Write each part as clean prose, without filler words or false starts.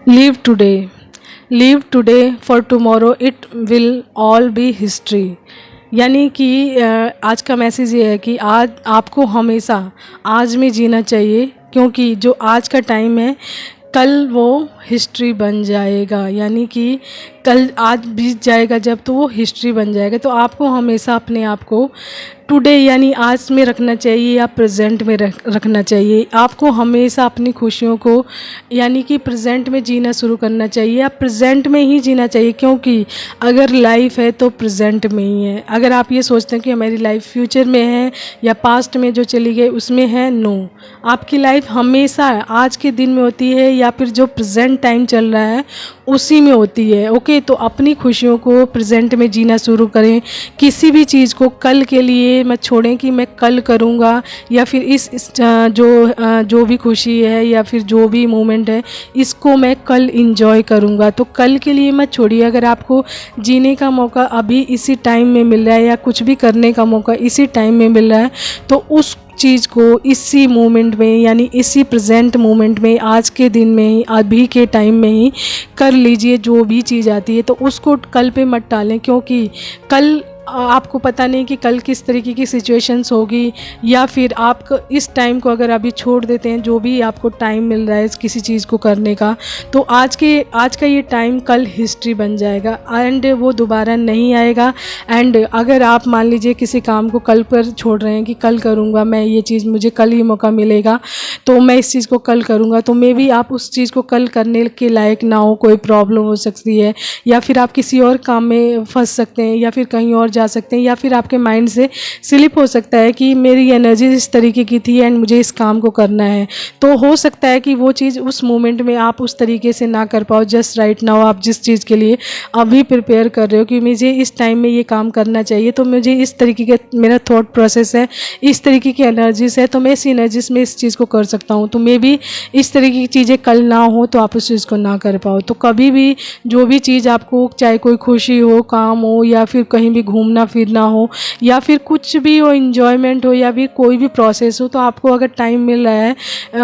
Live today, live today for tomorrow it will all B history. यानी कि आज का मैसेज ये है कि आज आपको हमेशा आज में जीना चाहिए, क्योंकि जो आज का टाइम है कल वो हिस्ट्री बन जाएगा। यानी कि कल आज बीत जाएगा जब, तो वो हिस्ट्री बन जाएगा। तो आपको हमेशा अपने आप को टुडे यानी आज में रखना चाहिए या प्रेजेंट में रखना चाहिए। आपको हमेशा अपनी खुशियों को यानी कि प्रेजेंट में जीना शुरू करना चाहिए या प्रेजेंट में ही जीना चाहिए, क्योंकि अगर लाइफ है तो प्रेजेंट में ही है। अगर आप ये सोचते हैं कि हमारी लाइफ फ्यूचर में है या पास्ट में जो चली गई उसमें है, नो, आपकी लाइफ हमेशा आज के दिन में होती है या फिर जो प्रेजेंट टाइम चल रहा है उसी में होती है। ओके, तो अपनी खुशियों को प्रेजेंट में जीना शुरू करें। किसी भी चीज़ को कल के लिए मत छोड़ें कि मैं कल करूँगा, या फिर इस जो भी खुशी है या फिर जो भी मोमेंट है इसको मैं कल इंजॉय करूँगा। तो कल के लिए मत छोड़िए। अगर आपको जीने का मौका अभी इसी टाइम में मिल रहा है या कुछ भी करने का मौका इसी टाइम में मिल रहा है, तो उस चीज़ को इसी मोमेंट में यानी इसी प्रेजेंट मोमेंट में आज के दिन में ही अभी के टाइम में ही कर लीजिए। जो भी चीज़ आती है तो उसको कल पे मत टालें, क्योंकि कल आपको पता नहीं कि कल किस तरीके की सिचुएशंस होगी, या फिर आप इस टाइम को अगर अभी छोड़ देते हैं, जो भी आपको टाइम मिल रहा है किसी चीज़ को करने का, तो आज का ये टाइम कल हिस्ट्री बन जाएगा एंड वो दोबारा नहीं आएगा। एंड अगर आप मान लीजिए किसी काम को कल पर छोड़ रहे हैं कि कल करूँगा मैं ये चीज़, मुझे कल ही मौका मिलेगा तो मैं इस चीज़ को कल करूँगा, तो मे भी आप उस चीज़ को कल करने के लायक ना हो, कोई प्रॉब्लम हो सकती है, या फिर आप किसी और काम में फंस सकते हैं, या फिर कहीं और जा सकते हैं, या फिर आपके माइंड से स्लिप हो सकता है कि मेरी एनर्जी इस तरीके की थी एंड मुझे इस काम को करना है। तो हो सकता है कि वो चीज़ उस मोमेंट में आप उस तरीके से ना कर पाओ। जस्ट राइट नाउ आप जिस चीज़ के लिए अभी प्रिपेयर कर रहे हो कि मुझे इस टाइम में ये काम करना चाहिए, तो मुझे इस तरीके का मेरा थॉट प्रोसेस है, इस तरीके की एनर्जीज है, तो मैं इस एनर्जीज में इस चीज़ को कर सकता हूँ। तो मे भी इस तरीके की चीज़ें कल ना हो तो आप उस चीज़ को ना कर पाओ। तो कभी भी जो भी चीज़ आपको, चाहे कोई खुशी हो, काम हो, या फिर कहीं भी घूमना फिरना हो, या फिर कुछ भी हो, इंजॉयमेंट हो, या फिर कोई भी प्रोसेस हो, तो आपको अगर टाइम मिल रहा है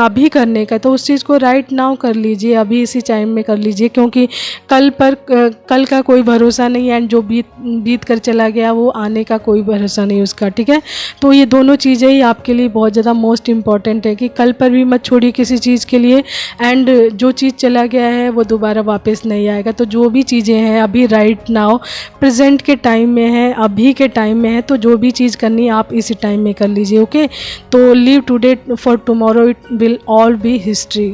अभी करने का तो उस चीज़ को राइट नाउ कर लीजिए, अभी इसी टाइम में कर लीजिए, क्योंकि कल का कोई भरोसा नहीं है एंड जो बीत कर चला गया वो आने का कोई भरोसा नहीं उसका। ठीक है, तो ये दोनों चीज़ें ही आपके लिए बहुत ज़्यादा मोस्ट इम्पॉर्टेंट है कि कल पर भी मत छोड़िए किसी चीज़ के लिए, एंड जो चीज़ चला गया है वो दोबारा वापस नहीं आएगा। तो जो भी चीज़ें हैं अभी राइट नाउ प्रेजेंट के टाइम में है, अभी के टाइम में है, तो जो भी चीज़ करनी है आप इसी टाइम में कर लीजिए। ओके, तो live today for tomorrow it will all B history.